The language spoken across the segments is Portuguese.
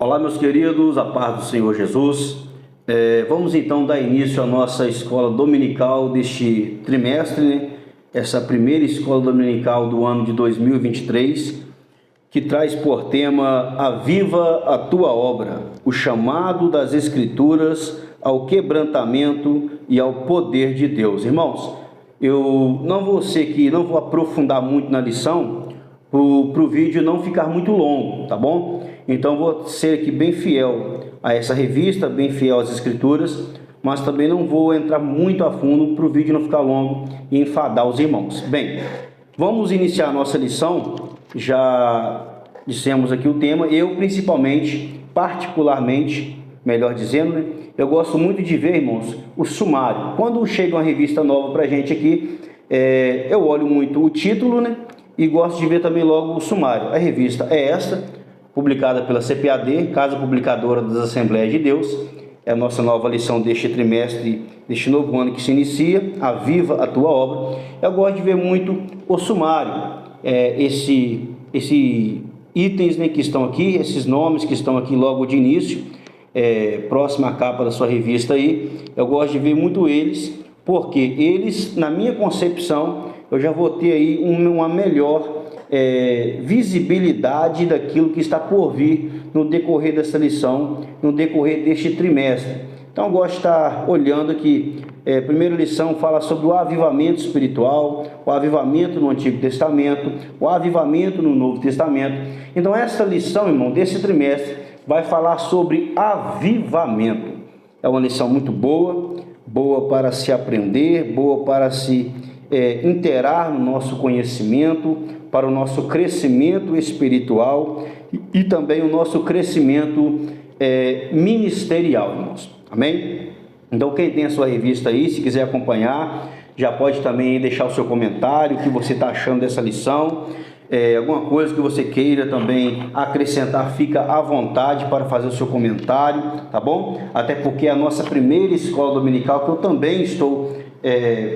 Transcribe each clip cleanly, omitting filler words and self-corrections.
Olá, meus queridos, a paz do Senhor Jesus. Vamos então dar início à nossa escola dominical deste trimestre, né? Essa primeira escola dominical do ano de 2023, que traz por tema Aviva a Tua Obra, o chamado das Escrituras ao quebrantamento e ao poder de Deus. Irmãos, eu não vou aprofundar muito na lição, para o vídeo não ficar muito longo, tá bom? Então vou ser aqui bem fiel a essa revista, bem fiel às escrituras, mas também não vou entrar muito a fundo para o vídeo não ficar longo e enfadar os irmãos. Bem, vamos iniciar a nossa lição. Já dissemos aqui o tema. Eu particularmente, melhor dizendo, né? Eu gosto muito de ver, irmãos, o sumário. Quando chega uma revista nova para a gente aqui, eu olho muito o título, né? E gosto de ver também logo o sumário. A revista é esta, publicada pela CPAD, Casa Publicadora das Assembleias de Deus. É a nossa nova lição deste trimestre, deste novo ano que se inicia, Aviva a Tua Obra. Eu gosto de ver muito o sumário, esses itens, né, que estão aqui, esses nomes que estão aqui logo de início, próxima capa da sua revista aí. Eu gosto de ver muito eles, porque eles, na minha concepção, eu já vou ter aí uma melhor visibilidade daquilo que está por vir no decorrer dessa lição, no decorrer deste trimestre. Então eu gosto de estar olhando aqui. A primeira lição fala sobre o avivamento espiritual, o avivamento no Antigo Testamento, o avivamento no Novo Testamento. Então essa lição, irmão, desse trimestre vai falar sobre avivamento. É uma lição muito boa para se aprender, boa para se interar no nosso conhecimento, para o nosso crescimento espiritual e também o nosso crescimento ministerial, irmãos. Amém? Então quem tem a sua revista aí, se quiser acompanhar, já pode também deixar o seu comentário, o que você está achando dessa lição, alguma coisa que você queira também acrescentar, fica à vontade para fazer o seu comentário, tá bom? Até porque é a nossa primeira escola dominical, que eu também estou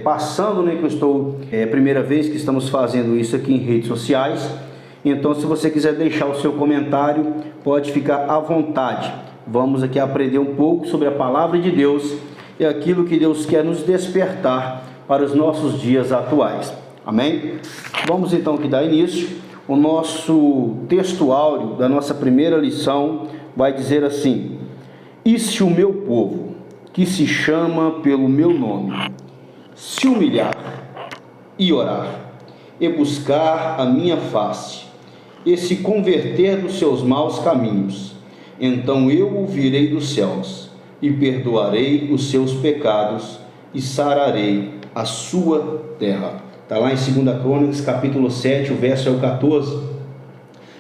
passando, né, que eu estou, primeira vez que estamos fazendo isso aqui em redes sociais. Então, se você quiser deixar o seu comentário, pode ficar à vontade. Vamos aqui aprender um pouco sobre a palavra de Deus e aquilo que Deus quer nos despertar para os nossos dias atuais. Amém? Vamos então aqui dar início. O nosso texto áureo da nossa primeira lição vai dizer assim: e se o meu povo, que se chama pelo meu nome, se humilhar e orar, e buscar a minha face, e se converter dos seus maus caminhos, então eu ouvirei dos céus, e perdoarei os seus pecados, e sararei a sua terra. Está lá em 2 Crônicas, capítulo 7, o verso é o 14.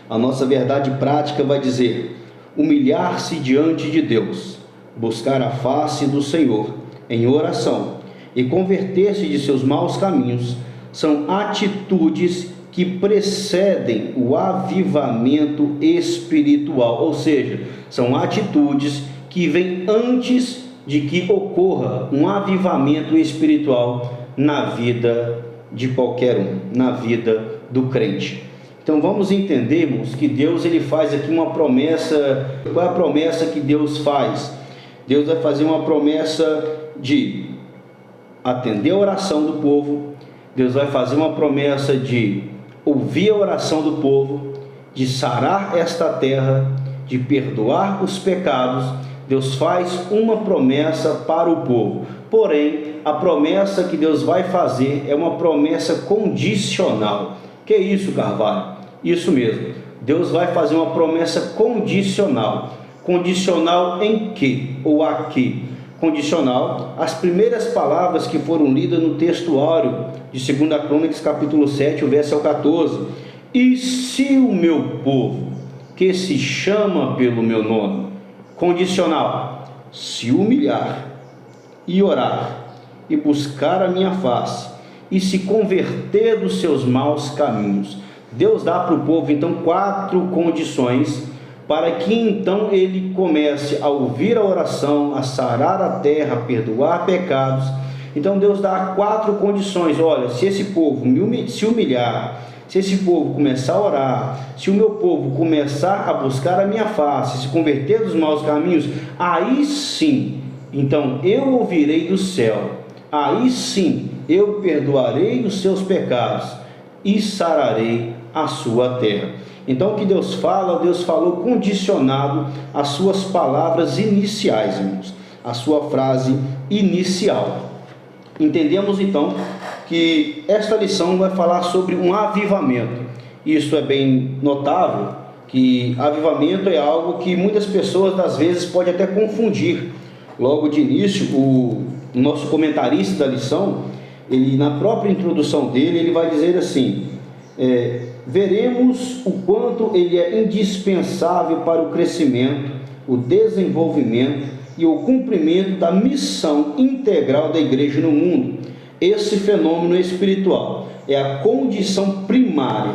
A nossa verdade prática vai dizer: humilhar-se diante de Deus, buscar a face do Senhor em oração, e converter-se de seus maus caminhos, são atitudes que precedem o avivamento espiritual, ou seja, são atitudes que vêm antes de que ocorra um avivamento espiritual na vida de qualquer um, na vida do crente. Então vamos entender, irmãos, que Deus ele faz aqui uma promessa. Qual é a promessa que Deus faz? Deus vai fazer uma promessa de atender a oração do povo. Deus vai fazer uma promessa de ouvir a oração do povo, de sarar esta terra, de perdoar os pecados. Deus faz uma promessa para o povo. Porém, a promessa que Deus vai fazer é uma promessa condicional. Que é isso, Carvalho? Isso mesmo. Deus vai fazer uma promessa condicional. Condicional em quê? Ou a quê? Condicional às primeiras palavras que foram lidas no texto áureo de 2 Crônicas, capítulo 7, o verso 14. E se o meu povo, que se chama pelo meu nome, condicional, se humilhar e orar, e buscar a minha face, e se converter dos seus maus caminhos. Deus dá para o povo então 4 condições para que então ele comece a ouvir a oração, a sarar a terra, a perdoar pecados. Então Deus dá 4 condições. Olha, se esse povo se humilhar, se esse povo começar a orar, se o meu povo começar a buscar a minha face, se converter dos maus caminhos, aí sim, então eu ouvirei do céu, aí sim eu perdoarei os seus pecados e sararei a sua terra. Então o que Deus fala, Deus falou condicionado às suas palavras iniciais, irmãos, a sua frase inicial. Entendemos então que esta lição vai falar sobre um avivamento. Isso é bem notável, que avivamento é algo que muitas pessoas às vezes podem até confundir. Logo de início, o nosso comentarista da lição, ele na própria introdução dele, ele vai dizer assim: veremos o quanto ele é indispensável para o crescimento, o desenvolvimento e o cumprimento da missão integral da igreja no mundo. Esse fenômeno espiritual é a condição primária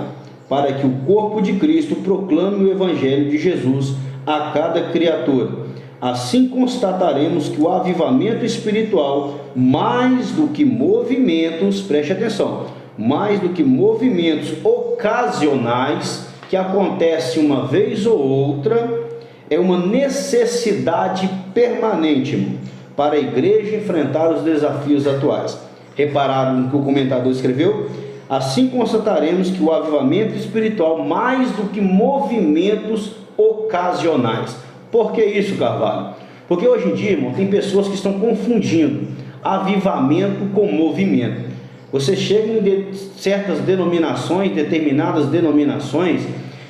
para que o corpo de Cristo proclame o Evangelho de Jesus a cada criatura. Assim constataremos que o avivamento espiritual, mais do que movimentos, preste atenção, mais do que movimentos ocasionais que acontecem uma vez ou outra, é uma necessidade permanente para a igreja enfrentar os desafios atuais. Repararam no que o comentador escreveu? Assim constataremos que o avivamento espiritual, mais do que movimentos ocasionais. Por que isso, Carvalho? Porque hoje em dia, irmão, tem pessoas que estão confundindo avivamento com movimento. Você chega em certas denominações, determinadas denominações,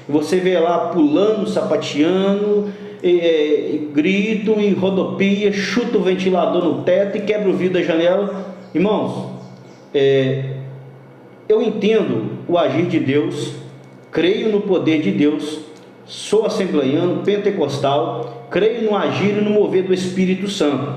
você vê lá pulando, sapateando, grito e rodopia, chuta o ventilador no teto e quebra o vidro da janela. Irmãos, eu entendo o agir de Deus, creio no poder de Deus, sou assembleiano, pentecostal, creio no agir e no mover do Espírito Santo.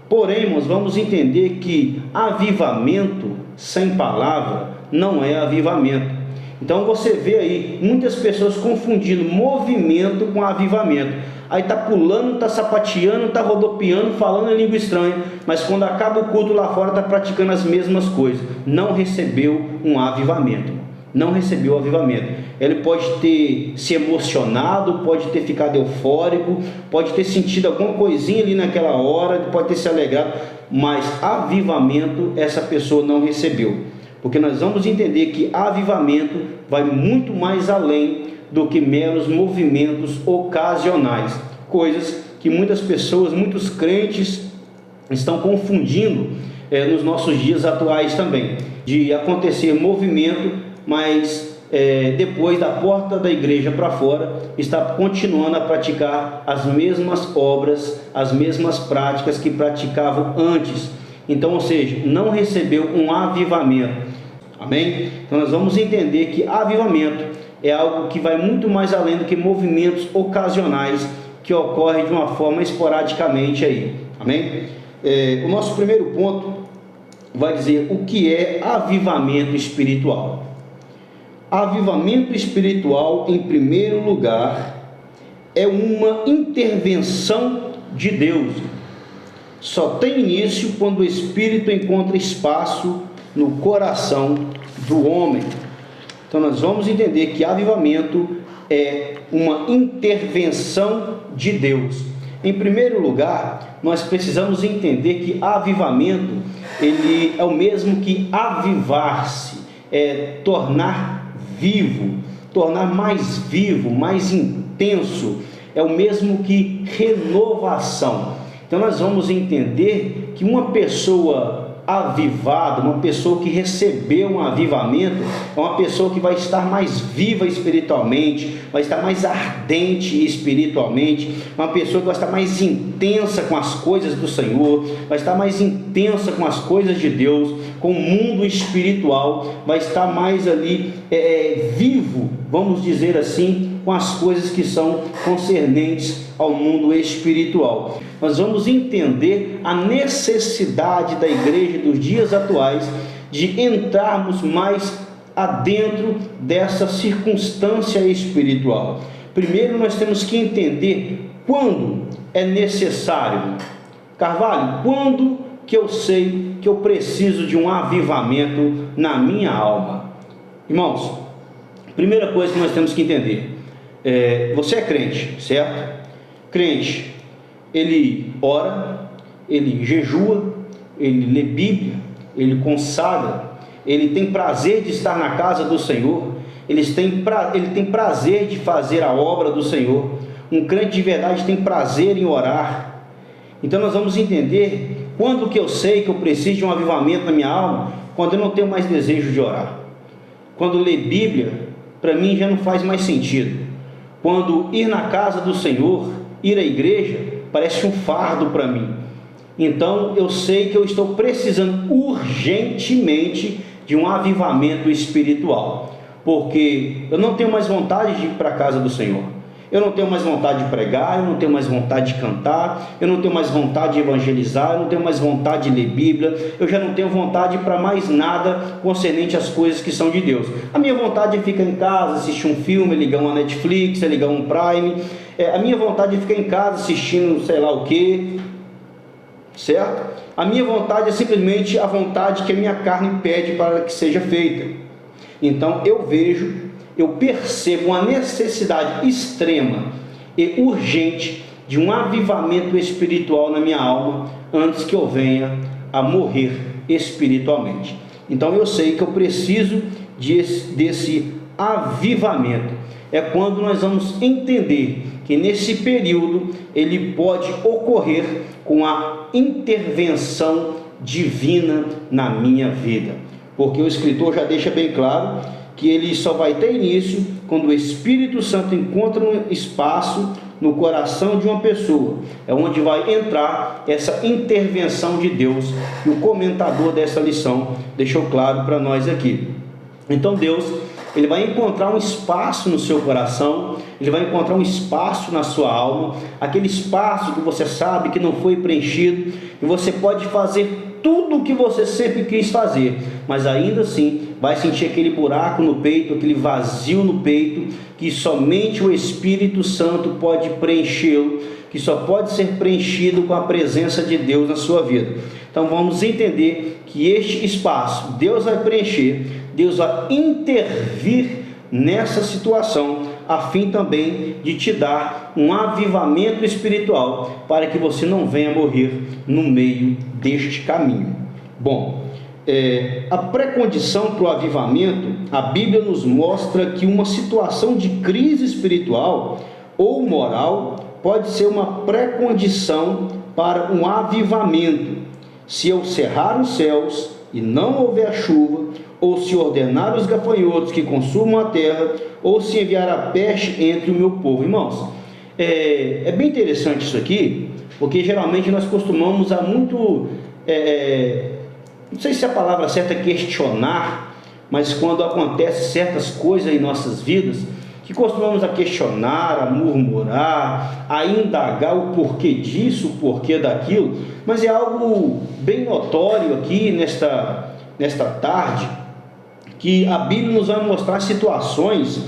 Porém, irmãos, vamos entender que avivamento sem palavra não é avivamento. Então você vê aí muitas pessoas confundindo movimento com avivamento. Aí está pulando, está sapateando, está rodopiando, falando em língua estranha, mas quando acaba o culto lá fora está praticando as mesmas coisas. Não recebeu um avivamento. Não recebeu o avivamento. Ele pode ter se emocionado, pode ter ficado eufórico, pode ter sentido alguma coisinha ali naquela hora, pode ter se alegrado, mas avivamento essa pessoa não recebeu. Porque nós vamos entender que avivamento vai muito mais além do que meros movimentos ocasionais, coisas que muitas pessoas, muitos crentes estão confundindo nos nossos dias atuais também, de acontecer movimento, mas depois da porta da igreja para fora, está continuando a praticar as mesmas obras, as mesmas práticas que praticavam antes. Então, ou seja, não recebeu um avivamento. Amém? Então nós vamos entender que avivamento é algo que vai muito mais além do que movimentos ocasionais que ocorrem de uma forma esporadicamente aí. Amém? O nosso primeiro ponto vai dizer o que é avivamento espiritual. Avivamento espiritual, em primeiro lugar, é uma intervenção de Deus. Só tem início quando o Espírito encontra espaço no coração do homem. Então nós vamos entender que avivamento é uma intervenção de Deus. Em primeiro lugar, nós precisamos entender que avivamento, ele é o mesmo que avivar-se, é tornar vivo, tornar mais vivo, mais intenso, é o mesmo que renovação. Então nós vamos entender que uma pessoa avivada, uma pessoa que recebeu um avivamento, é uma pessoa que vai estar mais viva espiritualmente, vai estar mais ardente espiritualmente, uma pessoa que vai estar mais intensa com as coisas do Senhor, vai estar mais intensa com as coisas de Deus, com o mundo espiritual, vai estar mais ali vivo, vamos dizer assim, com as coisas que são concernentes ao mundo espiritual. Nós vamos entender a necessidade da igreja dos dias atuais de entrarmos mais adentro dessa circunstância espiritual. Primeiro nós temos que entender quando é necessário. Carvalho, quando que eu sei que eu preciso de um avivamento na minha alma? Irmãos, Primeira coisa que nós temos que entender, você é crente, certo? Crente, ele ora, ele jejua, ele lê Bíblia, ele consagra, ele tem prazer de estar na casa do Senhor, ele tem prazer de fazer a obra do Senhor. Um crente de verdade tem prazer em orar. Então nós vamos entender quando que eu sei que eu preciso de um avivamento na minha alma, quando eu não tenho mais desejo de orar. Quando ler Bíblia, para mim já não faz mais sentido. Quando ir na casa do Senhor, ir à igreja, parece um fardo para mim. Então eu sei que eu estou precisando urgentemente de um avivamento espiritual, porque eu não tenho mais vontade de ir para a casa do Senhor, eu não tenho mais vontade de pregar, eu não tenho mais vontade de cantar, eu não tenho mais vontade de evangelizar, eu não tenho mais vontade de ler Bíblia, eu já não tenho vontade para mais nada concernente às coisas que são de Deus. A minha vontade é ficar em casa, assistir um filme, ligar uma Netflix, ligar um Prime, a minha vontade é ficar em casa assistindo sei lá o que, certo? A minha vontade é simplesmente a vontade que a minha carne pede para que seja feita. Então eu percebo uma necessidade extrema e urgente de um avivamento espiritual na minha alma antes que eu venha a morrer espiritualmente. Então eu sei que eu preciso desse avivamento. É quando nós vamos entender que nesse período ele pode ocorrer com a intervenção divina na minha vida, porque o escritor já deixa bem claro que ele só vai ter início quando o Espírito Santo encontra um espaço no coração de uma pessoa, é onde vai entrar essa intervenção de Deus, e o comentador dessa lição deixou claro para nós aqui. Então Deus, ele vai encontrar um espaço no seu coração, ele vai encontrar um espaço na sua alma, aquele espaço que você sabe que não foi preenchido, e você pode fazer tudo o que você sempre quis fazer, mas ainda assim vai sentir aquele buraco no peito, aquele vazio no peito, que somente o Espírito Santo pode preenchê-lo, que só pode ser preenchido com a presença de Deus na sua vida. Então vamos entender que este espaço Deus vai preencher, Deus vai intervir nessa situação, a fim também de te dar um avivamento espiritual, para que você não venha morrer no meio deste caminho. Bom, a pré-condição para o avivamento, a Bíblia nos mostra que uma situação de crise espiritual ou moral pode ser uma pré-condição para um avivamento. Se eu cerrar os céus e não houver chuva, ou se ordenar os gafanhotos que consumam a terra, ou se enviar a peste entre o meu povo. Irmãos, é bem interessante isso aqui, porque geralmente nós costumamos a muito, não sei se a palavra certa é questionar, mas quando acontecem certas coisas em nossas vidas, que costumamos a questionar, a murmurar, a indagar o porquê disso, o porquê daquilo, mas é algo bem notório aqui nesta tarde, que a Bíblia nos vai mostrar situações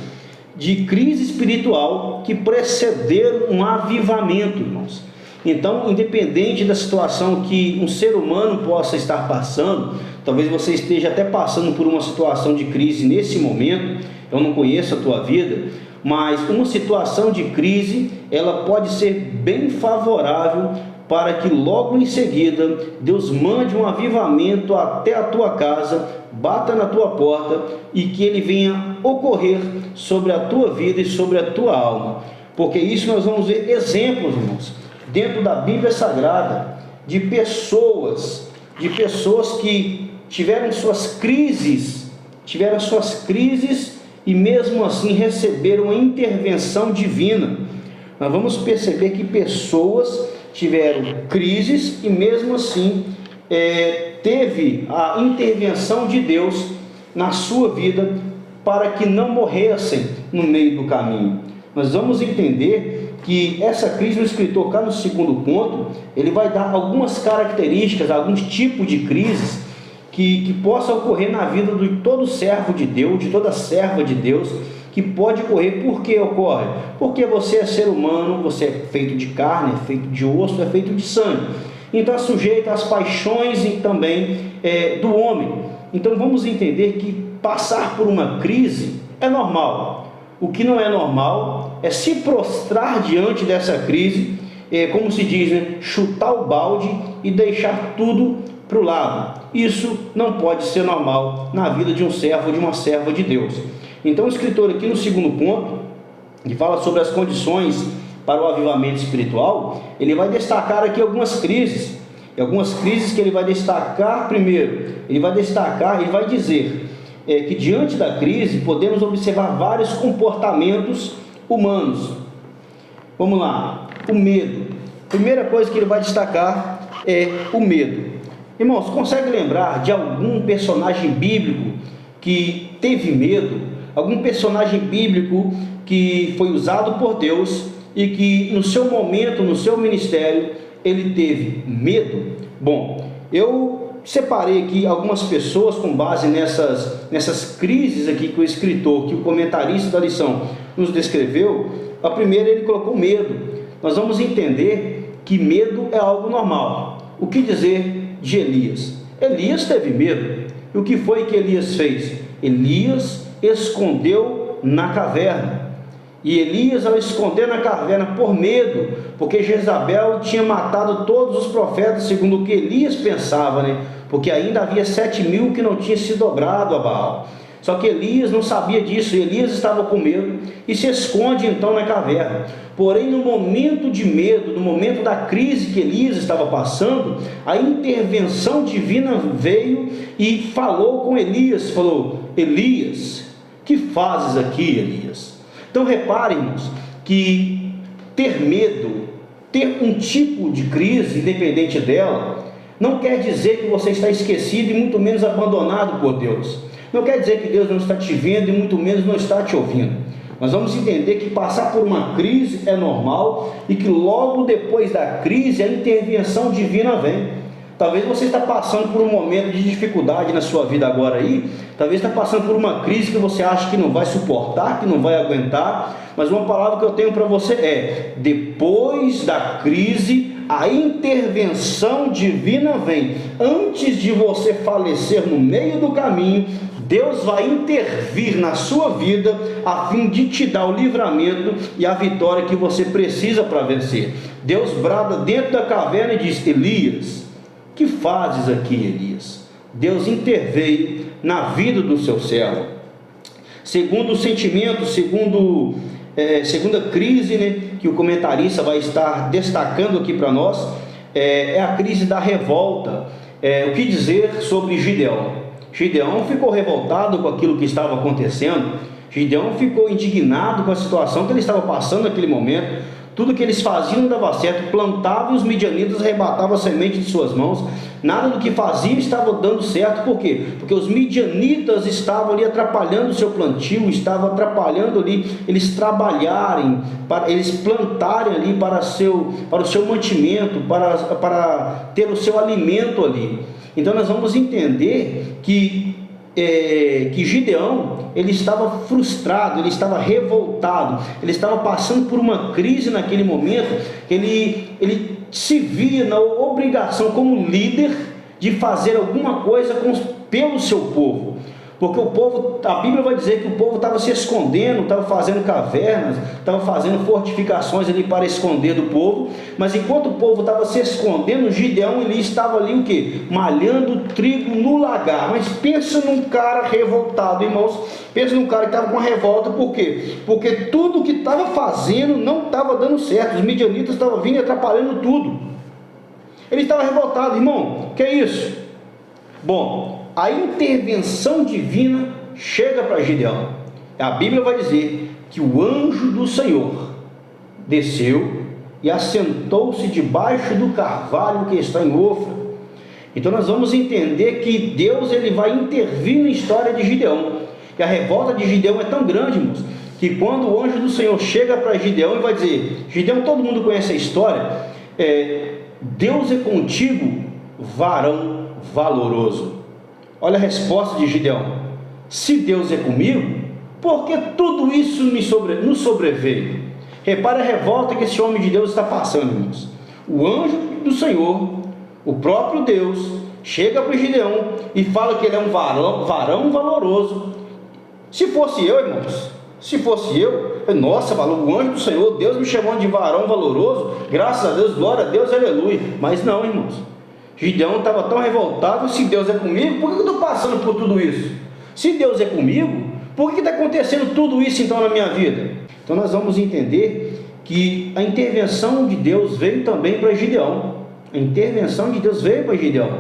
de crise espiritual que precederam um avivamento, irmãos. Então, independente da situação que um ser humano possa estar passando, talvez você esteja até passando por uma situação de crise nesse momento, eu não conheço a tua vida, mas uma situação de crise, ela pode ser bem favorável para que logo em seguida Deus mande um avivamento até a tua casa, bata na tua porta e que ele venha ocorrer sobre a tua vida e sobre a tua alma, porque isso nós vamos ver exemplos, irmãos, dentro da Bíblia Sagrada, de pessoas que tiveram suas crises e mesmo assim receberam a intervenção divina. Nós vamos perceber que pessoas tiveram crises e mesmo assim teve a intervenção de Deus na sua vida para que não morressem no meio do caminho. Nós vamos entender que essa crise, o escritor cá no segundo ponto, ele vai dar algumas características, alguns tipos de crises que possa ocorrer na vida de todo servo de Deus, de toda serva de Deus, que pode ocorrer. Por que ocorre? Porque você é ser humano, você é feito de carne, é feito de osso, é feito de sangue, então é sujeito às paixões e também do homem. Então vamos entender que passar por uma crise é normal. O que não é normal é se prostrar diante dessa crise, como se diz, né? Chutar o balde e deixar tudo para o lado. Isso não pode ser normal na vida de um servo ou de uma serva de Deus. Então o escritor aqui no segundo ponto, que fala sobre as condições para o avivamento espiritual, ele vai destacar aqui algumas crises. E algumas crises que ele vai destacar primeiro. Ele vai dizer que diante da crise podemos observar vários comportamentos humanos. Vamos lá, o medo. Primeira coisa que ele vai destacar é o medo. Irmãos, consegue lembrar de algum personagem bíblico que teve medo? Algum personagem bíblico que foi usado por Deus e que no seu momento, no seu ministério, ele teve medo? Bom, eu separei aqui algumas pessoas com base nessas crises aqui que o escritor, que o comentarista da lição nos descreveu. A primeira, ele colocou medo. Nós vamos entender que medo é algo normal. O que dizer de Elias? Elias teve medo. E o que foi que Elias fez? Elias escondeu na caverna. E Elias, ao esconder na caverna por medo, porque Jezabel tinha matado todos os profetas, segundo o que Elias pensava, né? Porque ainda havia 7.000 que não tinham se dobrado a Baal. Só que Elias não sabia disso, Elias estava com medo e se esconde então na caverna. Porém, no momento de medo, no momento da crise que Elias estava passando, a intervenção divina veio e falou com Elias, falou: Elias, que fazes aqui, Elias? Então reparem, irmãos, que ter medo, ter um tipo de crise, independente dela, não quer dizer que você está esquecido e muito menos abandonado por Deus. Não quer dizer que Deus não está te vendo e muito menos não está te ouvindo. Nós vamos entender que passar por uma crise é normal e que logo depois da crise a intervenção divina vem. Talvez você está passando por um momento de dificuldade na sua vida agora aí, talvez está passando por uma crise que você acha que não vai suportar, que não vai aguentar, mas uma palavra que eu tenho para você é: depois da crise, a intervenção divina vem. Antes de você falecer no meio do caminho, Deus vai intervir na sua vida a fim de te dar o livramento e a vitória que você precisa para vencer. Deus brada dentro da caverna e diz: Elias, que fazes aqui, Elias? Deus interveio na vida do seu servo. Segundo o sentimento, segunda crise, né, que o comentarista vai estar destacando aqui para nós, é a crise da revolta. O que dizer sobre Gideão? Gideão ficou revoltado com aquilo que estava acontecendo. Gideão ficou indignado com a situação que ele estava passando naquele momento. Tudo que eles faziam não dava certo, plantavam e os midianitas arrebatavam a semente de suas mãos. Nada do que faziam estava dando certo. Por quê? Porque os midianitas estavam ali atrapalhando o seu plantio, estavam atrapalhando ali eles trabalharem, para eles plantarem ali para o seu mantimento, para ter o seu alimento ali. Então nós vamos entender que Gideão, ele estava frustrado, ele estava revoltado, ele estava passando por uma crise naquele momento. Ele se via na obrigação como líder de fazer alguma coisa pelo seu povo, porque o povo, a Bíblia vai dizer que o povo estava se escondendo, estava fazendo cavernas, estava fazendo fortificações ali para esconder do povo. Mas enquanto o povo estava se escondendo, Gideão, ele estava ali o quê? Malhando trigo no lagar. Mas pensa num cara revoltado, irmãos. Pensa num cara que estava com revolta. Por quê? Porque tudo que estava fazendo não estava dando certo. Os midianitas estavam vindo e atrapalhando tudo. Ele estava revoltado, irmão. Que é isso? Bom, a intervenção divina chega para Gideão. A Bíblia vai dizer que o anjo do Senhor desceu e assentou-se debaixo do carvalho que está em Ofra. Então nós vamos entender que Deus, ele vai intervir na história de Gideão. E a revolta de Gideão é tão grande, irmãos, que quando o anjo do Senhor chega para Gideão e vai dizer: Gideão, todo mundo conhece a história, Deus é contigo, varão valoroso. Olha a resposta de Gideão: se Deus é comigo, por que tudo isso nos sobreveio? Repare a revolta que esse homem de Deus está passando, irmãos. O anjo do Senhor, o próprio Deus, chega para Gideão e fala que ele é um varão valoroso. Se fosse eu, irmãos, se fosse eu, nossa, falou, o anjo do Senhor, Deus me chamando de varão valoroso, graças a Deus, glória a Deus, aleluia. Mas não, irmãos, Gideão estava tão revoltado. Se Deus é comigo, por que eu estou passando por tudo isso? Se Deus é comigo, por que está acontecendo tudo isso então na minha vida? Então nós vamos entender que a intervenção de Deus veio também para Gideão. A intervenção de Deus veio para Gideão,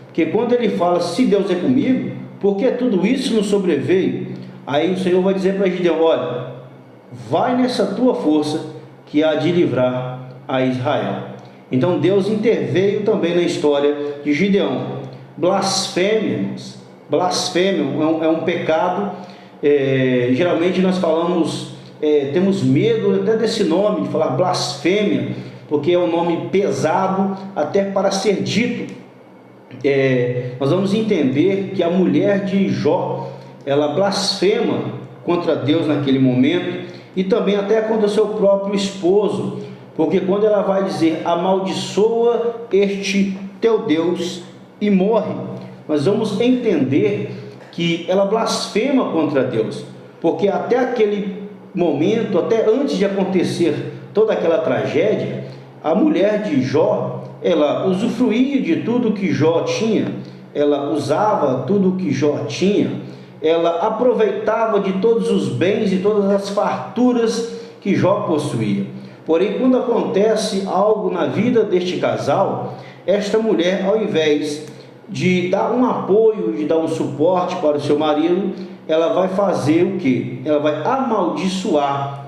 porque quando ele fala, se Deus é comigo, por que tudo isso nos sobreveio? Aí o Senhor vai dizer para Gideão, olha, vai nessa tua força que há de livrar a Israel. Então Deus interveio também na história de Gideão. Blasfêmia, irmãos. Blasfêmia é um pecado, geralmente nós falamos, temos medo até desse nome, de falar blasfêmia, porque é um nome pesado até para ser dito. Nós vamos entender que a mulher de Jó, ela blasfema contra Deus naquele momento, e também até contra o seu próprio esposo, porque quando ela vai dizer, amaldiçoa este teu Deus e morre, nós vamos entender que ela blasfema contra Deus, porque até aquele momento, até antes de acontecer toda aquela tragédia, a mulher de Jó, ela usufruía de tudo que Jó tinha, ela usava tudo que Jó tinha, ela aproveitava de todos os bens e todas as farturas que Jó possuía. Porém, quando acontece algo na vida deste casal, esta mulher, ao invés de dar um apoio, de dar um suporte para o seu marido, ela vai fazer o quê? Ela vai amaldiçoar,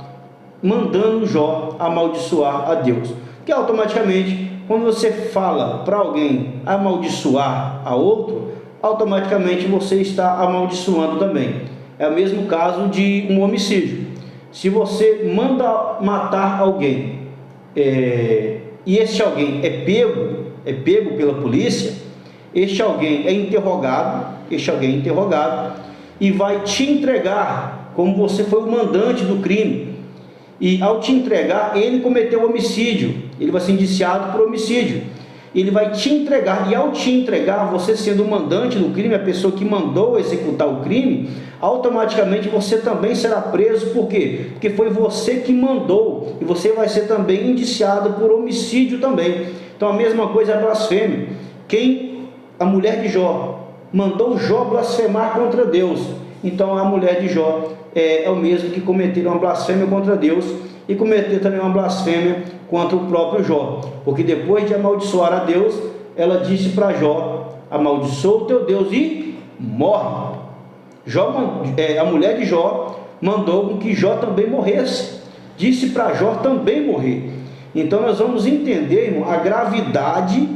mandando Jó amaldiçoar a Deus. Porque automaticamente, quando você fala para alguém amaldiçoar a outro, automaticamente você está amaldiçoando também. É o mesmo caso de um homicídio. Se você manda matar alguém, e este alguém é pego pela polícia, este alguém é interrogado, e vai te entregar como você foi o mandante do crime. E ao te entregar, ele cometeu homicídio, ele vai ser indiciado por homicídio. Ele vai te entregar, e ao te entregar, você sendo o mandante do crime, a pessoa que mandou executar o crime, automaticamente você também será preso. Por quê? Porque foi você que mandou, e você vai ser também indiciado por homicídio também. Então a mesma coisa é a blasfêmia. A mulher de Jó mandou Jó blasfemar contra Deus, então a mulher de Jó é o mesmo que cometer uma blasfêmia contra Deus e cometer também uma blasfêmia contra o próprio Jó, porque depois de amaldiçoar a Deus, ela disse para Jó, amaldiçoa o teu Deus e morre. A mulher de Jó mandou com que Jó também morresse, disse para Jó também morrer. Então nós vamos entender, irmão, a gravidade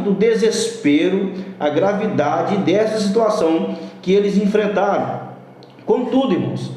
do desespero, a gravidade dessa situação que eles enfrentaram. Contudo, irmãos,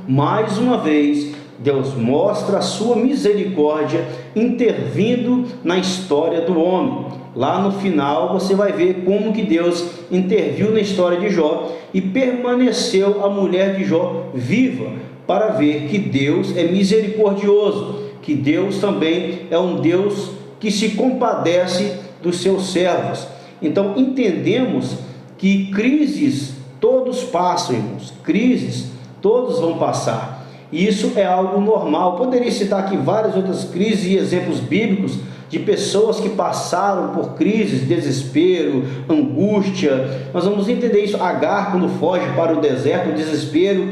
mais uma vez, Deus mostra a sua misericórdia intervindo na história do homem. Lá no final você vai ver como que Deus interviu na história de Jó e permaneceu a mulher de Jó viva, para ver que Deus é misericordioso, que Deus também é um Deus que se compadece dos seus servos. Então entendemos que crises todos passam, irmãos, crises todos vão passar. Isso é algo normal. Poderia citar aqui várias outras crises e exemplos bíblicos de pessoas que passaram por crises, desespero, angústia. Nós vamos entender isso. Agar, quando foge para o deserto, o desespero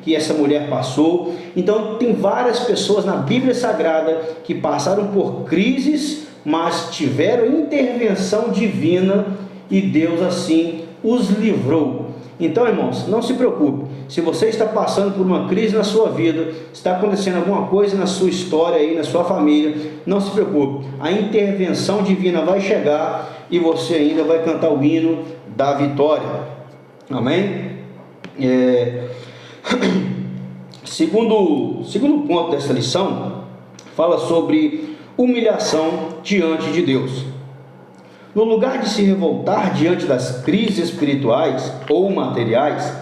que essa mulher passou. Então tem várias pessoas na Bíblia Sagrada que passaram por crises, mas tiveram intervenção divina e Deus assim os livrou. Então, irmãos, não se preocupe. Se você está passando por uma crise na sua vida, está acontecendo alguma coisa na sua história aí, na sua família, não se preocupe. A intervenção divina vai chegar e você ainda vai cantar o hino da vitória. Amém? Segundo ponto dessa lição, fala sobre humilhação diante de Deus. No lugar de se revoltar diante das crises espirituais ou materiais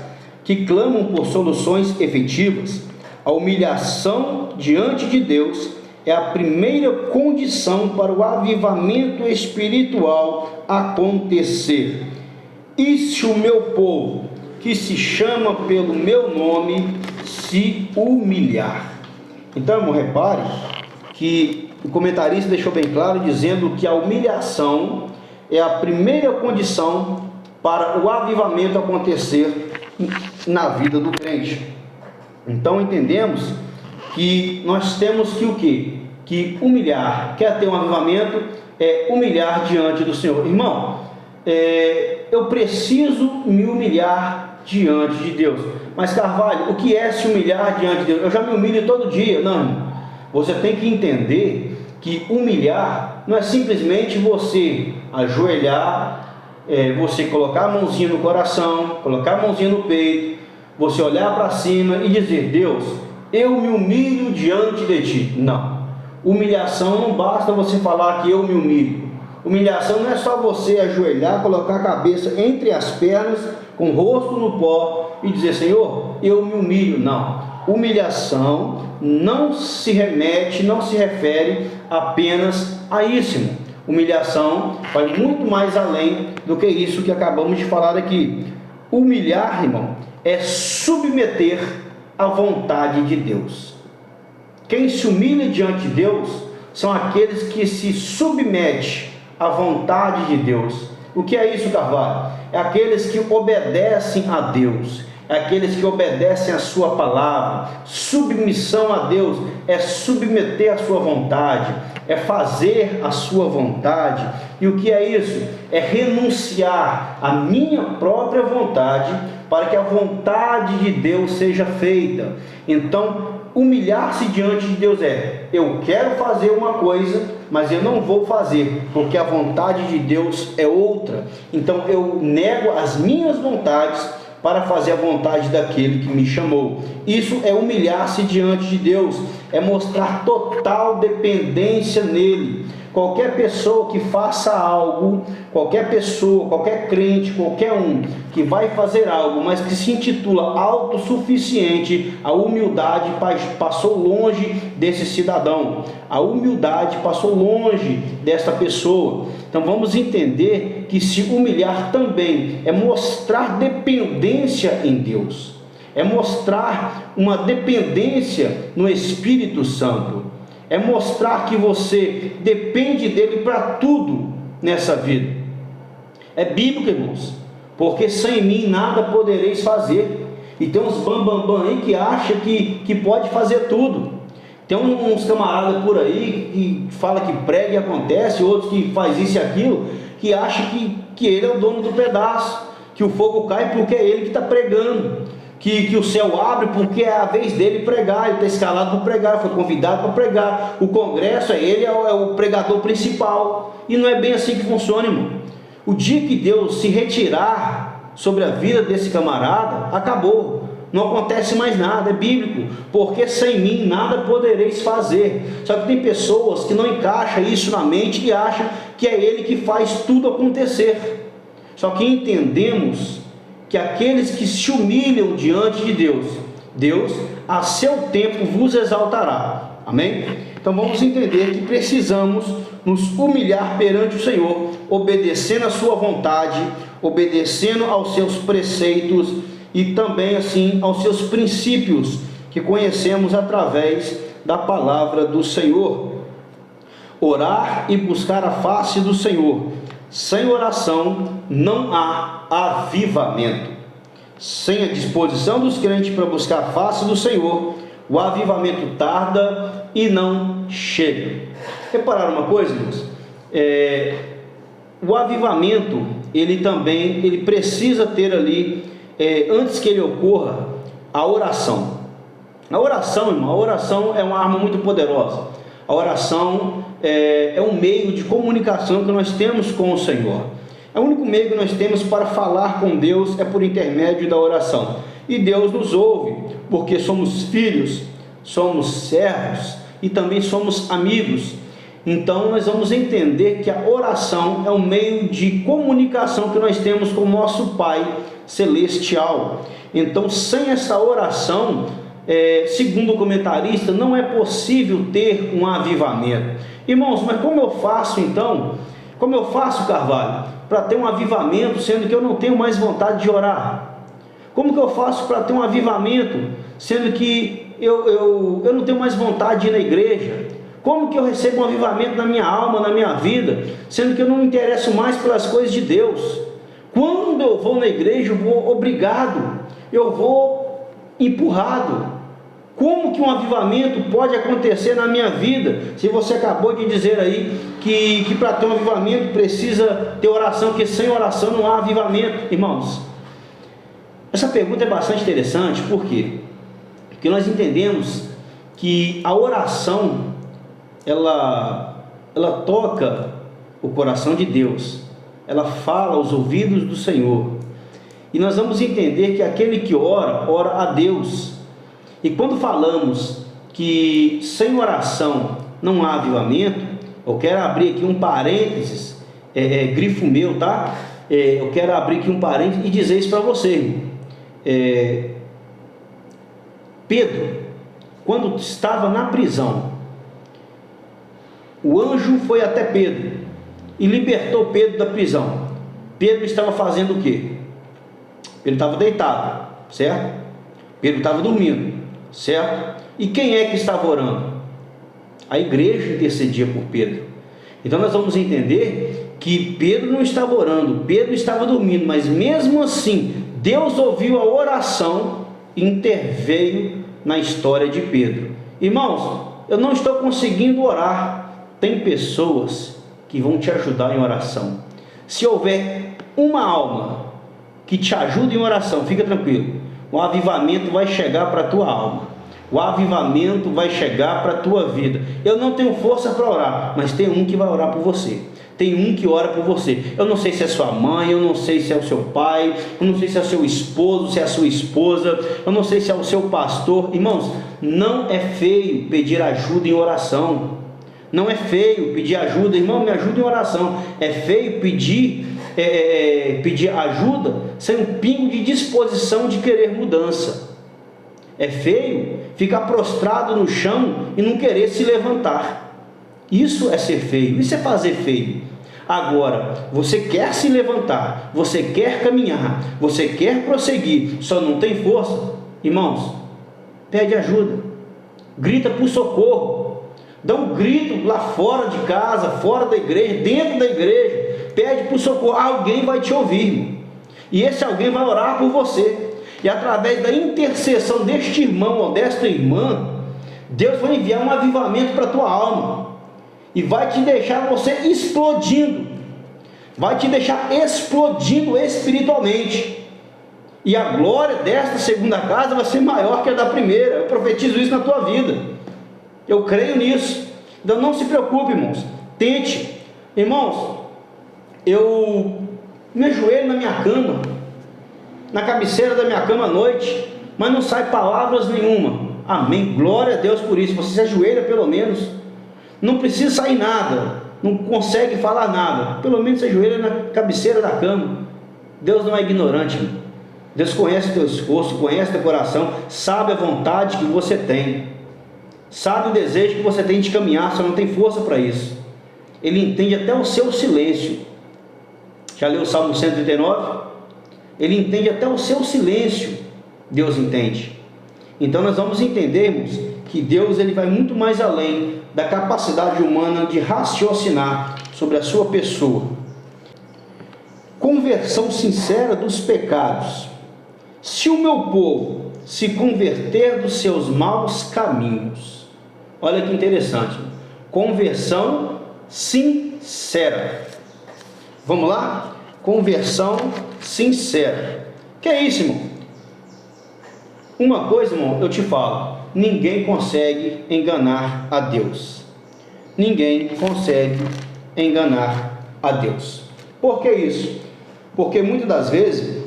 que clamam por soluções efetivas, a humilhação diante de Deus é a primeira condição para o avivamento espiritual acontecer. E se o meu povo, que se chama pelo meu nome se humilhar. Então, irmão, repare que o comentarista deixou bem claro dizendo que a humilhação é a primeira condição para o avivamento acontecer na vida do crente. Então entendemos que nós temos que o quê? Que humilhar. Quer ter um avivamento? É humilhar diante do Senhor. Irmão, eu preciso me humilhar diante de Deus. Mas Carvalho, o que é se humilhar diante de Deus? Eu já me humilho todo dia. Não, irmão. Você tem que entender que humilhar não é simplesmente você ajoelhar, você colocar a mãozinha no coração, colocar a mãozinha no peito, você olhar para cima e dizer: Deus, eu me humilho diante de Ti. Não. Humilhação não basta você falar que eu me humilho. Humilhação não é só você ajoelhar, colocar a cabeça entre as pernas, com o rosto no pó e dizer: Senhor, eu me humilho. Não. Humilhação não se remete, não se refere apenas a isso, irmão. Humilhação vai muito mais além do que isso que acabamos de falar aqui. Humilhar, irmão, é submeter à vontade de Deus. Quem se humilha diante de Deus são aqueles que se submetem à vontade de Deus. O que é isso, Carvalho? É aqueles que obedecem a Deus, é aqueles que obedecem a sua palavra. Submissão a Deus é submeter a sua vontade, é fazer a sua vontade. E o que é isso? É renunciar à minha própria vontade para que a vontade de Deus seja feita. Então, humilhar-se diante de Deus eu quero fazer uma coisa, mas eu não vou fazer, porque a vontade de Deus é outra. Então eu nego as minhas vontades para fazer a vontade daquele que me chamou. Isso é humilhar-se diante de Deus, é mostrar total dependência nele. Qualquer pessoa que faça algo, qualquer pessoa, qualquer crente, qualquer um que vai fazer algo, mas que se intitula autossuficiente, a humildade passou longe desse cidadão, a humildade passou longe dessa pessoa. Então vamos entender que se humilhar também é mostrar dependência em Deus, é mostrar uma dependência no Espírito Santo, é mostrar que você depende dele para tudo nessa vida. É bíblico, irmãos, porque sem mim nada podereis fazer. E tem uns bambambam aí que acha que pode fazer tudo. Tem uns camaradas por aí que fala que prega e acontece, outros que faz isso e aquilo, que acha que ele é o dono do pedaço, que o fogo cai porque é ele que está pregando, que o céu abre porque é a vez dele pregar, ele está escalado para pregar, foi convidado para pregar, o congresso ele é o pregador principal. E não é bem assim que funciona, irmão. O dia que Deus se retirar sobre a vida desse camarada, acabou, não acontece mais nada. É bíblico, porque sem mim nada podereis fazer. Só que tem pessoas que não encaixam isso na mente e acham que é ele que faz tudo acontecer. Só que entendemos que aqueles que se humilham diante de Deus, Deus a seu tempo vos exaltará. Amém? Então vamos entender que precisamos nos humilhar perante o Senhor, obedecendo a sua vontade, obedecendo aos seus preceitos e também assim aos seus princípios que conhecemos através da palavra do Senhor. Orar e buscar a face do Senhor. Sem oração não há avivamento. Sem a disposição dos crentes para buscar a face do Senhor, o avivamento tarda e não chega. Repararam uma coisa, irmãos? O avivamento, ele precisa ter ali, antes que ele ocorra, a oração. A oração, irmão, a oração é uma arma muito poderosa. A oração é um meio de comunicação que nós temos com o Senhor. É o único meio que nós temos para falar com Deus, é por intermédio da oração. E Deus nos ouve, porque somos filhos, somos servos e também somos amigos. Então nós vamos entender que a oração é um meio de comunicação que nós temos com o nosso Pai Celestial. Então sem essa oração, segundo o comentarista, não é possível ter um avivamento. Irmãos, mas como eu faço então? Como eu faço, Carvalho, para ter um avivamento, sendo que eu não tenho mais vontade de orar? Como que eu faço para ter um avivamento, sendo que eu não tenho mais vontade de ir na igreja? Como que eu recebo um avivamento na minha alma, na minha vida, sendo que eu não me interesso mais pelas coisas de Deus? Quando eu vou na igreja, eu vou obrigado, eu vou empurrado. Como que um avivamento pode acontecer na minha vida, se você acabou de dizer aí que para ter um avivamento precisa ter oração, que sem oração não há avivamento? Irmãos, essa pergunta é bastante interessante. Por quê? Porque nós entendemos que a oração, ela toca o coração de Deus, ela fala aos ouvidos do Senhor, e nós vamos entender que aquele que ora, ora a Deus. E quando falamos que sem oração não há avivamento, eu quero abrir aqui um parênteses, grifo meu, tá? Eu quero abrir aqui um parênteses e dizer isso para você, irmão. Pedro, quando estava na prisão, o anjo foi até Pedro e libertou Pedro da prisão. Pedro estava fazendo o quê? Pedro estava deitado, certo? Pedro estava dormindo, certo? E quem é que estava orando? A igreja intercedia por Pedro. Então nós vamos entender que Pedro não estava orando, Pedro estava dormindo, mas mesmo assim Deus ouviu a oração e interveio na história de Pedro. Irmãos, eu não estou conseguindo orar. Tem pessoas que vão te ajudar em oração. Se houver uma alma que te ajuda em oração, fica tranquilo, o avivamento vai chegar para a tua alma, o avivamento vai chegar para a tua vida. Eu não tenho força para orar, mas tem um que vai orar por você, tem um que ora por você. Eu não sei se é sua mãe, eu não sei se é o seu pai, eu não sei se é o seu esposo, se é a sua esposa, eu não sei se é o seu pastor. Irmãos, não é feio pedir ajuda em oração. Não é feio pedir ajuda, irmão, me ajuda em oração. É feio pedir ajuda sem um pingo de disposição de querer mudança. É feio ficar prostrado no chão e não querer se levantar. Isso é ser feio, isso é fazer feio. Agora, você quer se levantar, você quer caminhar, você quer prosseguir, só não tem força, irmãos, pede ajuda, grita por socorro. Dá um grito lá fora de casa, fora da igreja, dentro da igreja, pede por socorro. Alguém vai te ouvir, e esse alguém vai orar por você, e através da intercessão deste irmão ou desta irmã, Deus vai enviar um avivamento para a tua alma, e vai te deixar você explodindo, vai te deixar explodindo espiritualmente, e a glória desta segunda casa vai ser maior que a da primeira. Eu profetizo isso na tua vida. Eu creio nisso. Então não se preocupe, irmãos. Tente. Irmãos, eu me ajoelho na minha cama, na cabeceira da minha cama à noite, mas não sai palavras nenhuma. Amém. Glória a Deus por isso. Você se ajoelha pelo menos. Não precisa sair nada. Não consegue falar nada. Pelo menos se ajoelha na cabeceira da cama. Deus não é ignorante, irmão. Deus conhece o teu esforço, conhece o teu coração, sabe a vontade que você tem, sabe o desejo que você tem de caminhar, só não tem força para isso. Ele entende até o seu silêncio. Já leu o Salmo 139? Ele entende até o seu silêncio. Deus entende. Então nós vamos entendermos que Deus ele vai muito mais além da capacidade humana de raciocinar sobre a sua pessoa. Conversão sincera dos pecados. Se o meu povo se converter dos seus maus caminhos. Olha que interessante. Conversão sincera. Vamos lá? Conversão sincera. Que é isso, irmão? Uma coisa, irmão, eu te falo. Ninguém consegue enganar a Deus. Ninguém consegue enganar a Deus. Por que isso? Porque muitas das vezes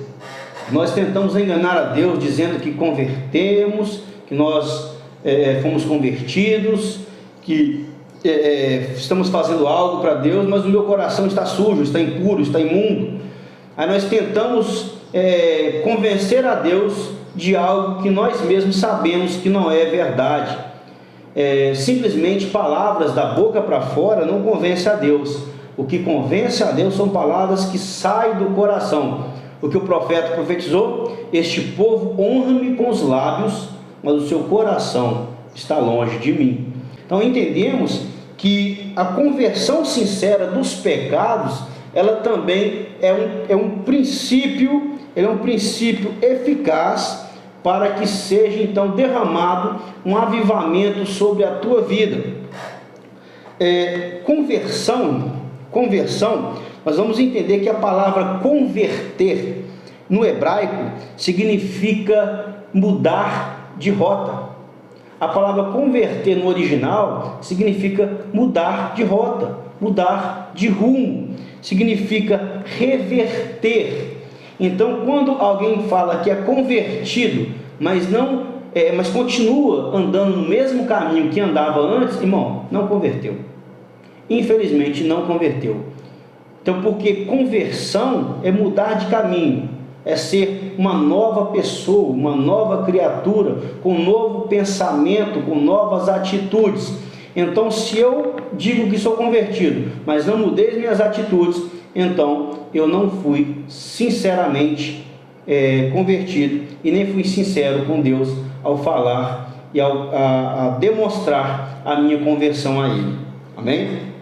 nós tentamos enganar a Deus dizendo que convertemos, que nós fomos convertidos, que estamos fazendo algo para Deus, mas o meu coração está sujo, está impuro, está imundo. Aí nós tentamos convencer a Deus de algo que nós mesmos sabemos que não é verdade. Simplesmente palavras da boca para fora não convence a Deus. O que convence a Deus são palavras que saem do coração. O que o profeta profetizou: este povo honra-me com os lábios, mas o seu coração está longe de mim. Então entendemos que a conversão sincera dos pecados, ela também é um princípio eficaz para que seja então derramado um avivamento sobre a tua vida. Conversão, nós vamos entender que a palavra converter no hebraico significa mudar de rota. A palavra converter no original significa mudar de rota, mudar de rumo, significa reverter. Então, quando alguém fala que é convertido, mas continua andando no mesmo caminho que andava antes, irmão, não converteu. Infelizmente, não converteu. Então, porque conversão é mudar de caminho, é ser uma nova pessoa, uma nova criatura, com um novo pensamento, com novas atitudes. Então, se eu digo que sou convertido, mas não mudei as minhas atitudes, então eu não fui sinceramente convertido e nem fui sincero com Deus ao falar e a demonstrar a minha conversão a Ele. Amém?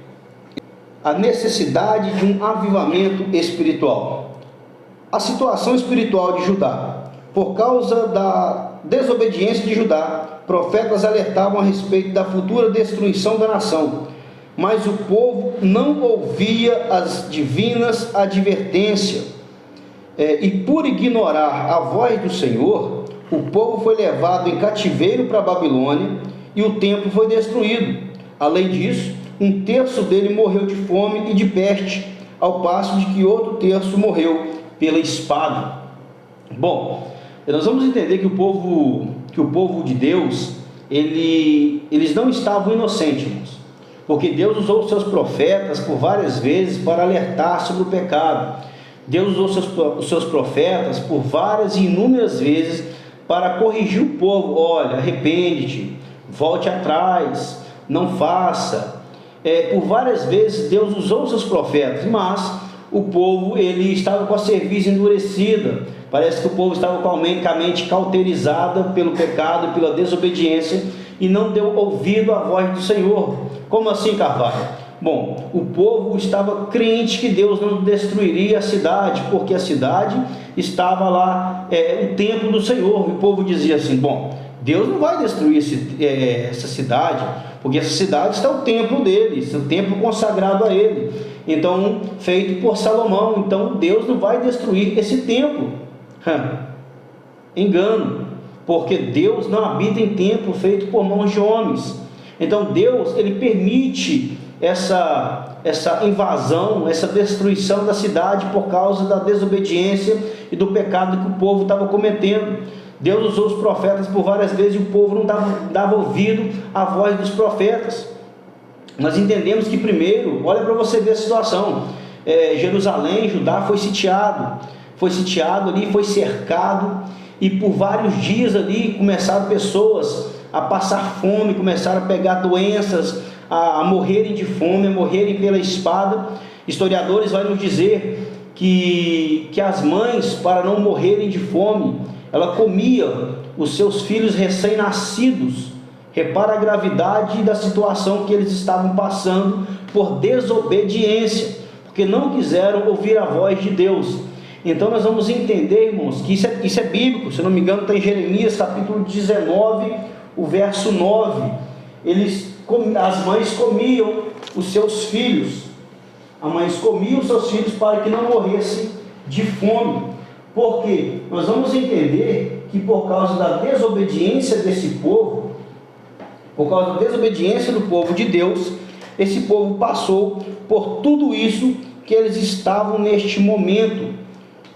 A necessidade de um avivamento espiritual. A situação espiritual de Judá. Por causa da desobediência de Judá, profetas alertavam a respeito da futura destruição da nação, mas o povo não ouvia as divinas advertências, e por ignorar a voz do Senhor, o povo foi levado em cativeiro para a Babilônia e o templo foi destruído. Além disso, um terço dele morreu de fome e de peste, ao passo de que outro terço morreu pela espada. Bom, nós vamos entender que o povo de Deus, eles não estavam inocentes, irmãos, porque Deus usou os seus profetas por várias vezes para alertar sobre o pecado. Deus usou os seus profetas por várias e inúmeras vezes para corrigir o povo. Olha, arrepende-te, volte atrás, não faça. Por várias vezes Deus usou os seus profetas, mas o povo ele estava com a cerviz endurecida. Parece que o povo estava com a mente cauterizada pelo pecado, pela desobediência, e não deu ouvido à voz do Senhor. Como assim, Carvalho? Bom, o povo estava crente que Deus não destruiria a cidade, porque a cidade estava lá, o templo do Senhor. E o povo dizia assim: bom, Deus não vai destruir essa cidade, porque essa cidade está o templo dele, o templo consagrado a ele, então feito por Salomão. Então Deus não vai destruir esse templo. Engano, porque Deus não habita em templo feito por mãos de homens. Então Deus, ele permite essa invasão, essa destruição da cidade por causa da desobediência e do pecado que o povo estava cometendo. Deus usou os profetas por várias vezes e o povo não dava ouvido à voz dos profetas. Nós entendemos que primeiro, olha para você ver a situação, Jerusalém, Judá foi sitiado ali, foi cercado, e por vários dias ali começaram pessoas a passar fome, começaram a pegar doenças, a morrerem de fome, a morrerem pela espada. Historiadores vão nos dizer que as mães, para não morrerem de fome, ela comia os seus filhos recém-nascidos. Repara a gravidade da situação que eles estavam passando por desobediência, porque não quiseram ouvir a voz de Deus. Então nós vamos entender, irmãos, que isso é bíblico. Se eu não me engano, está em Jeremias capítulo 19, o verso 9. As mães comiam os seus filhos, para que não morressem de fome. Porque nós vamos entender que por causa da desobediência desse povo, por causa da desobediência do povo de Deus, esse povo passou por tudo isso que eles estavam neste momento.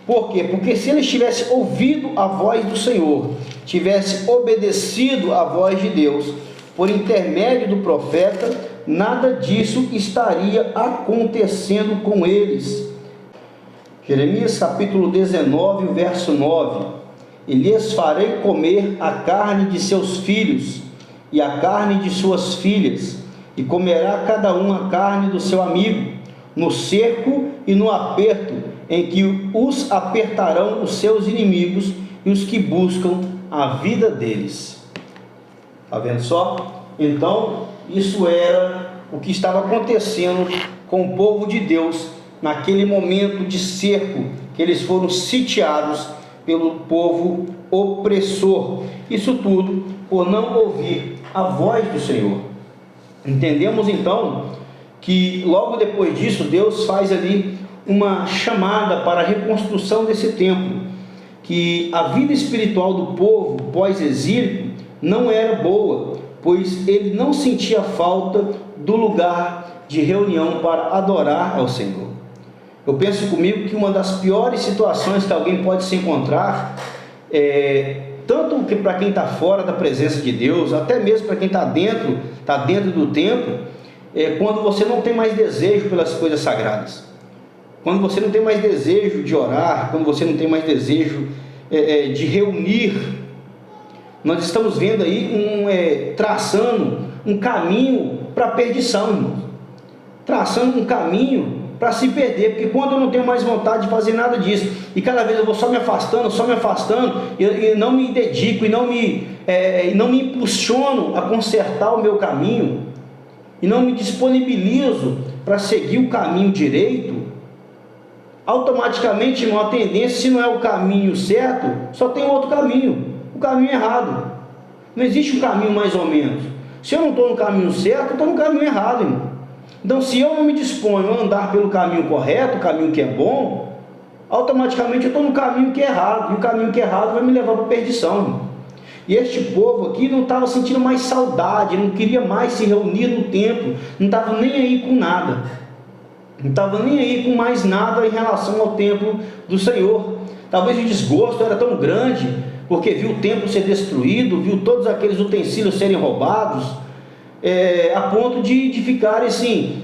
Por quê? Porque se eles tivessem ouvido a voz do Senhor, tivessem obedecido à voz de Deus, por intermédio do profeta, nada disso estaria acontecendo com eles. Jeremias capítulo 19, verso 9: e lhes farei comer a carne de seus filhos e a carne de suas filhas, e comerá cada um a carne do seu amigo, no cerco e no aperto, em que os apertarão os seus inimigos e os que buscam a vida deles. Está vendo só? Então, isso era o que estava acontecendo com o povo de Deus naquele momento de cerco, que eles foram sitiados pelo povo opressor. Isso tudo por não ouvir a voz do Senhor. Entendemos então que logo depois disso Deus faz ali uma chamada para a reconstrução desse templo, que a vida espiritual do povo pós-exílio não era boa, pois ele não sentia falta do lugar de reunião para adorar ao Senhor. Eu penso comigo que uma das piores situações que alguém pode se encontrar, tanto que para quem está fora da presença de Deus, até mesmo para quem está dentro do templo, é quando você não tem mais desejo pelas coisas sagradas, quando você não tem mais desejo de orar, quando você não tem mais desejo de reunir. Nós estamos vendo aí traçando um caminho para a perdição, irmãos. Traçando um caminho para se perder, porque quando eu não tenho mais vontade de fazer nada disso, e cada vez eu vou só me afastando, e não me dedico, e não me impulsiono a consertar o meu caminho, e não me disponibilizo para seguir o caminho direito, automaticamente, irmão, a tendência, se não é o caminho certo, só tem outro caminho, o caminho errado. Não existe um caminho mais ou menos. Se eu não estou no caminho certo, eu estou no caminho errado, irmão. Então, se eu não me disponho a andar pelo caminho correto, o caminho que é bom, automaticamente eu estou no caminho que é errado, e o caminho que é errado vai me levar para a perdição, irmão. E este povo aqui não estava sentindo mais saudade, não queria mais se reunir no templo, não estava nem aí com nada, não estava nem aí com mais nada em relação ao templo do Senhor. Talvez o desgosto era tão grande, porque viu o templo ser destruído, viu todos aqueles utensílios serem roubados, a ponto de ficarem assim,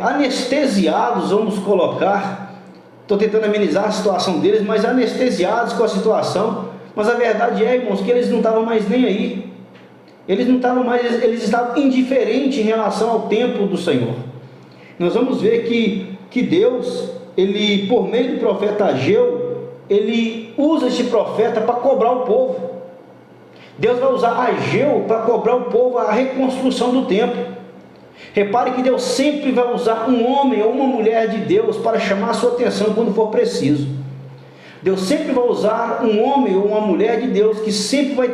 anestesiados, vamos colocar. Estou tentando amenizar a situação deles, mas anestesiados com a situação. Mas a verdade é, irmãos, que eles não estavam mais nem aí. Eles estavam indiferentes em relação ao templo do Senhor. Nós vamos ver que Deus, ele, por meio do profeta Ageu, ele usa este profeta para cobrar o povo. Deus vai usar Ageu para cobrar o povo a reconstrução do templo. Repare que Deus sempre vai usar um homem ou uma mulher de Deus para chamar a sua atenção quando for preciso. Deus sempre vai usar um homem ou uma mulher de Deus que sempre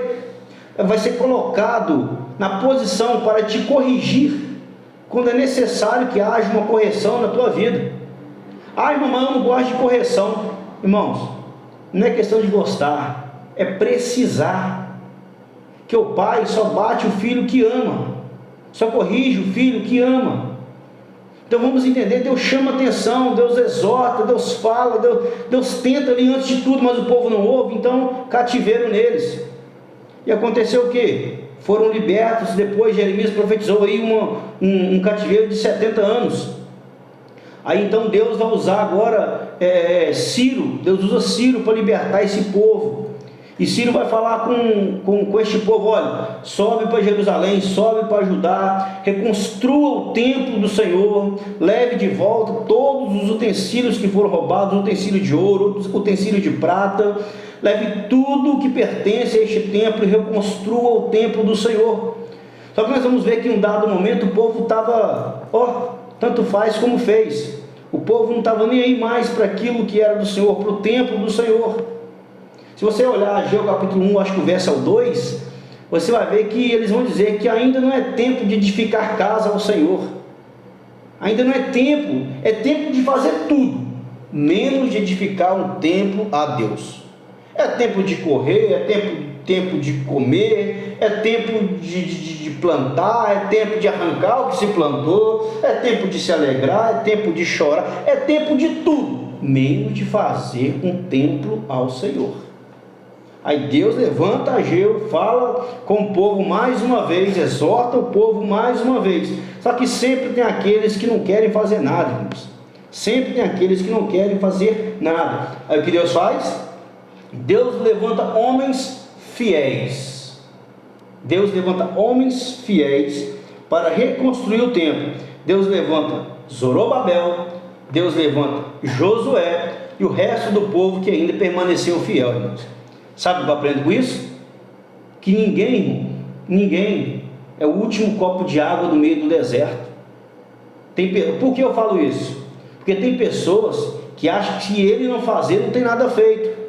vai ser colocado na posição para te corrigir quando é necessário que haja uma correção na tua vida. Irmão, mas eu não gosto de correção. Irmãos, não é questão de gostar, é precisar. Que o pai só bate o filho que ama, só corrige o filho que ama. Então vamos entender, Deus chama atenção, Deus exorta, Deus fala, Deus tenta ali antes de tudo, mas o povo não ouve, então cativeiro neles. E aconteceu o quê? Foram libertos. Depois Jeremias profetizou aí um cativeiro de 70 anos. Aí então Deus vai usar agora Ciro. Deus usa Ciro para libertar esse povo. E Ciro vai falar com este povo: olha, sobe para Jerusalém, sobe para Judá, reconstrua o templo do Senhor, leve de volta todos os utensílios que foram roubados, utensílio de ouro, utensílio de prata, leve tudo o que pertence a este templo e reconstrua o templo do Senhor. Só que nós vamos ver que em um dado momento o povo estava, tanto faz como fez. O povo não estava nem aí mais para aquilo que era do Senhor, para o templo do Senhor. Se você olhar Ageu capítulo 1, acho que o verso é o 2, você vai ver que eles vão dizer que ainda não é tempo de edificar casa ao Senhor. Ainda não é tempo de fazer tudo, menos de edificar um templo a Deus. É tempo de correr, é tempo de comer, é tempo de plantar, é tempo de arrancar o que se plantou, é tempo de se alegrar, é tempo de chorar, é tempo de tudo, menos de fazer um templo ao Senhor. Aí Deus levanta Ageu, fala com o povo mais uma vez, exorta o povo mais uma vez. Só que sempre tem aqueles que não querem fazer nada, irmãos. Sempre tem aqueles que não querem fazer nada. Aí o que Deus faz? Deus levanta homens fiéis. Deus levanta homens fiéis para reconstruir o templo. Deus levanta Zorobabel, Deus levanta Josué, e o resto do povo que ainda permaneceu fiel, irmãos. Sabe o que eu aprendo com isso? Que ninguém, irmão, ninguém é o último copo de água no meio do deserto. Por que eu falo isso? Porque tem pessoas que acham que se ele não fazer, não tem nada feito.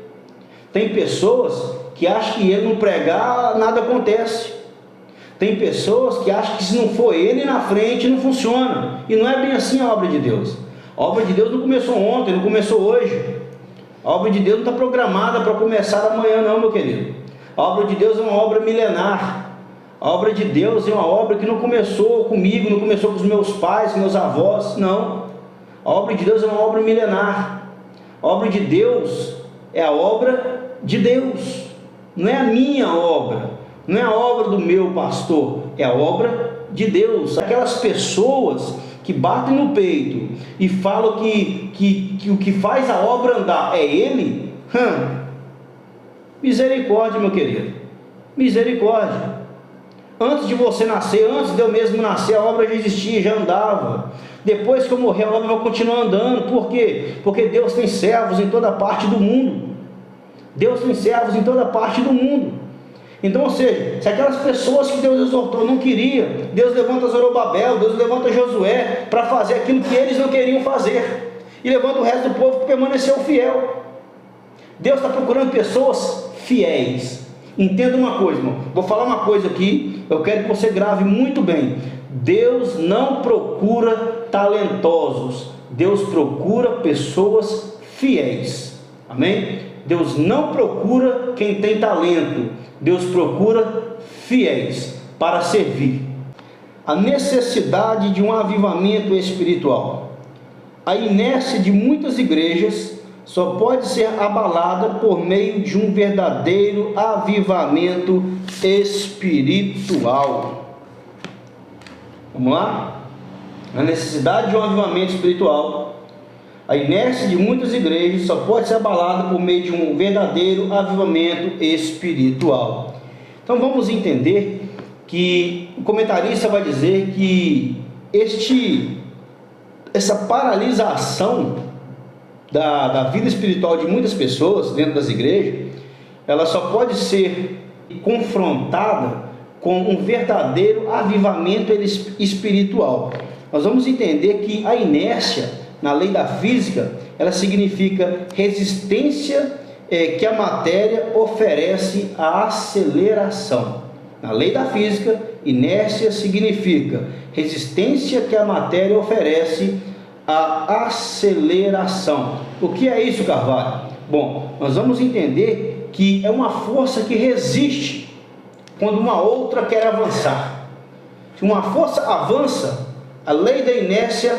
Tem pessoas que acham que ele não pregar, nada acontece. Tem pessoas que acham que se não for ele na frente, não funciona. E não é bem assim a obra de Deus. A obra de Deus não começou ontem, não começou hoje. A obra de Deus não está programada para começar amanhã não, meu querido. A obra de Deus é uma obra milenar. A obra de Deus é uma obra que não começou comigo, não começou com os meus pais, com meus avós, não. A obra de Deus é uma obra milenar. A obra de Deus é a obra de Deus. Não é a minha obra, não é a obra do meu pastor, é a obra de Deus. Aquelas pessoas que batem no peito e falam que o que faz a obra andar é Ele, misericórdia, meu querido, misericórdia. Antes de você nascer, antes de eu mesmo nascer, a obra já existia, já andava. Depois que eu morrer, a obra vai continuar andando. Por quê? Porque Deus tem servos em toda parte do mundo. Deus tem servos em toda parte do mundo. Então, ou seja, se aquelas pessoas que Deus exortou não queriam, Deus levanta Zorobabel, Deus levanta Josué para fazer aquilo que eles não queriam fazer, e levanta o resto do povo que permaneceu fiel. Deus está procurando pessoas fiéis. Entenda uma coisa, irmão, vou falar uma coisa aqui, eu quero que você grave muito bem. Deus não procura talentosos, Deus procura pessoas fiéis. Amém? Deus não procura quem tem talento, Deus procura fiéis para servir. A necessidade de um avivamento espiritual. A inércia de muitas igrejas só pode ser abalada por meio de um verdadeiro avivamento espiritual. Vamos lá? A necessidade de um avivamento espiritual. A inércia de muitas igrejas só pode ser abalada por meio de um verdadeiro avivamento espiritual. Então vamos entender que o comentarista vai dizer que essa paralisação da vida espiritual de muitas pessoas dentro das igrejas, ela só pode ser confrontada com um verdadeiro avivamento espiritual. Nós vamos entender que a inércia, na lei da física, ela significa resistência que a matéria oferece à aceleração. Na lei da física, inércia significa resistência que a matéria oferece à aceleração. O que é isso, Carvalho? Bom, nós vamos entender que é uma força que resiste quando uma outra quer avançar. Se uma força avança, a lei da inércia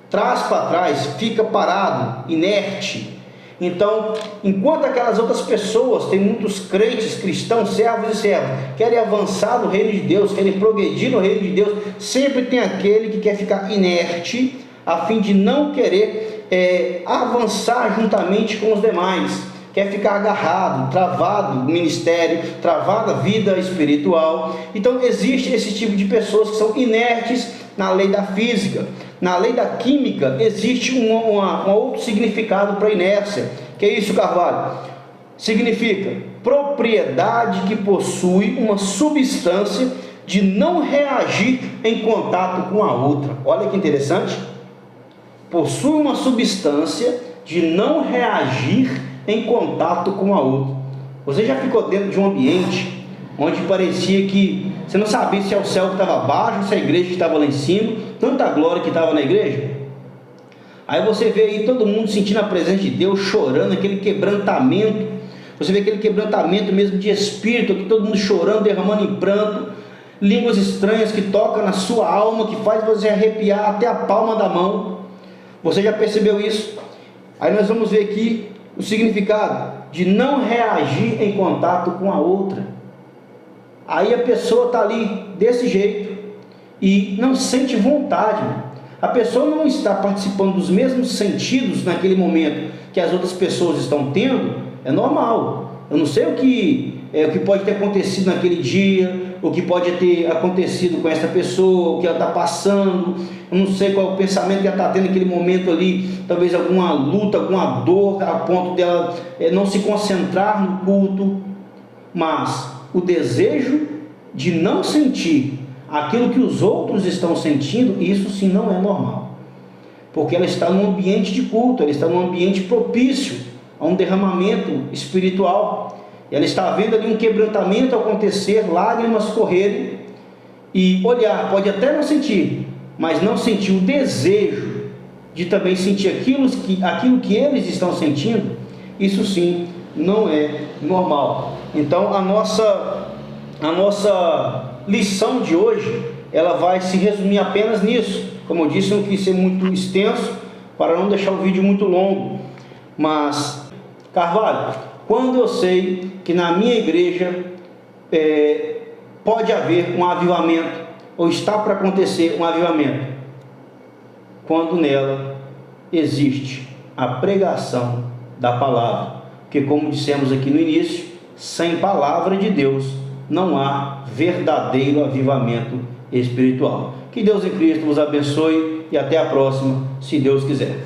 traz para trás, fica parado, inerte. Então, enquanto aquelas outras pessoas, tem muitos crentes, cristãos, servos e servas, querem avançar no reino de Deus, querem progredir no reino de Deus, sempre tem aquele que quer ficar inerte, a fim de não querer avançar juntamente com os demais, quer ficar agarrado, travado no ministério, travado na vida espiritual. Então existe esse tipo de pessoas que são inertes na lei da física. Na lei da química existe um outro significado para inércia. Que é isso, Carvalho? Significa propriedade que possui uma substância de não reagir em contato com a outra. Olha que interessante. Possui uma substância de não reagir em contato com a outra. Você já ficou dentro de um ambiente onde parecia que você não sabia se é o céu que estava abaixo, se é a igreja que estava lá em cima, tanta glória que estava na igreja? Aí você vê aí todo mundo sentindo a presença de Deus, chorando, aquele quebrantamento. Você vê aquele quebrantamento mesmo de espírito, aqui todo mundo chorando, derramando em pranto, línguas estranhas que tocam na sua alma, que faz você arrepiar até a palma da mão. Você já percebeu isso? Aí nós vamos ver aqui o significado de não reagir em contato com a outra. Aí a pessoa está ali desse jeito e não sente vontade. A pessoa não está participando dos mesmos sentidos naquele momento que as outras pessoas estão tendo. É normal. Eu não sei o que pode ter acontecido naquele dia, o que pode ter acontecido com essa pessoa, o que ela está passando. Eu não sei qual é o pensamento que ela está tendo naquele momento ali, talvez alguma luta, alguma dor, a ponto dela não se concentrar no culto. Mas o desejo de não sentir aquilo que os outros estão sentindo, isso sim não é normal, porque ela está num ambiente de culto, ela está num ambiente propício a um derramamento espiritual, ela está vendo ali um quebrantamento acontecer, lágrimas correrem, e olhar, pode até não sentir, mas não sentir o desejo de também sentir aquilo que eles estão sentindo, isso sim não é normal. Então a nossa lição de hoje, ela vai se resumir apenas nisso. Como eu disse, eu não quis ser muito extenso para não deixar o vídeo muito longo, mas Carvalho, quando eu sei que na minha igreja pode haver um avivamento, ou está para acontecer um avivamento? Quando nela existe a pregação da palavra, porque como dissemos aqui no início, sem palavra de Deus não há verdadeiro avivamento espiritual. Que Deus em Cristo vos abençoe e até a próxima, se Deus quiser.